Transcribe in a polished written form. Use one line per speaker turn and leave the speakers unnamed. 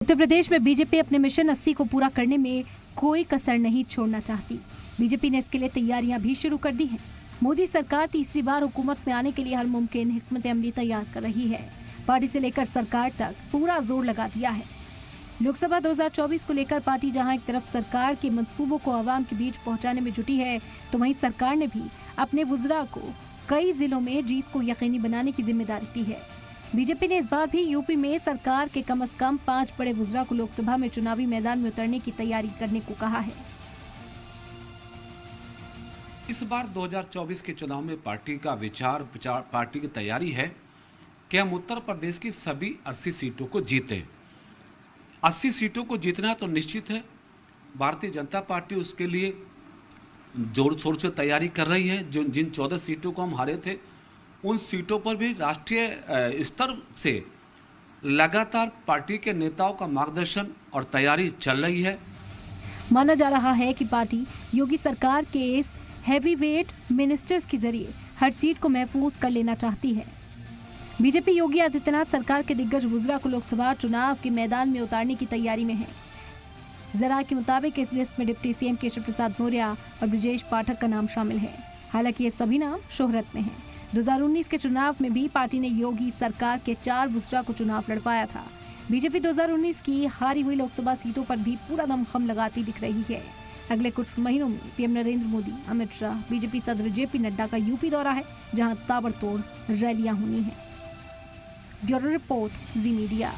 उत्तर प्रदेश में बीजेपी अपने मिशन 80 को पूरा करने में कोई कसर नहीं छोड़ना चाहती। बीजेपी ने इसके लिए तैयारियां भी शुरू कर दी हैं। मोदी सरकार तीसरी बार हुकूमत में आने के लिए हर मुमकिन हिकमत अमली तैयार कर रही है। पार्टी से लेकर सरकार तक पूरा जोर लगा दिया है। लोकसभा 2024 को लेकर पार्टी जहां एक तरफ सरकार के मंसूबों को आवाम के बीच पहुंचाने में जुटी है, तो वहीं सरकार ने भी अपने वुज़रा को कई जिलों में जीत को यकीनी बनाने की जिम्मेदारी दी है। बीजेपी ने इस बार भी यूपी में सरकार के कम से कम 5 बड़े वुज़रा को लोकसभा में चुनावी मैदान में उतरने की तैयारी करने को कहा है।
इस बार 2024 के चुनाव में पार्टी का विचार पार्टी की तैयारी है कि हम उत्तर प्रदेश की सभी 80 सीटों को जीतें। 80 सीटों को जीतना तो निश्चित है। भारतीय जनता पार्टी उसके लिए जोर शोर से तैयारी कर रही है। जिन 14 सीटों को हम हारे थे, उन सीटों पर भी राष्ट्रीय स्तर से लगातार पार्टी के नेताओं का मार्गदर्शन और तैयारी चल रही है।
माना जा रहा है कि पार्टी योगी सरकार के इस हैवीवेट मिनिस्टर्स के जरिए हर सीट को महफूज कर लेना चाहती है। बीजेपी योगी आदित्यनाथ सरकार के दिग्गज वुज़रा को लोकसभा चुनाव के मैदान में उतारने की तैयारी में है। जरा के मुताबिक इस लिस्ट में डिप्टी सीएम केशव प्रसाद मौर्य और ब्रजेश पाठक का नाम शामिल है। हालांकि ये सभी नाम शोहरत में हैं। 2019 के चुनाव में भी पार्टी ने योगी सरकार के 4 वुज़रा को चुनाव लड़वाया था। बीजेपी 2019 की हारी हुई लोकसभा सीटों पर भी पूरा दमखम लगाती दिख रही है। अगले कुछ महीनों में पीएम नरेंद्र मोदी, अमित शाह, बीजेपी सदर जेपी नड्डा का यूपी दौरा है, जहां ताबड़तोड़ रैलियां होनी है। ब्यूरो रिपोर्ट, जी मीडिया।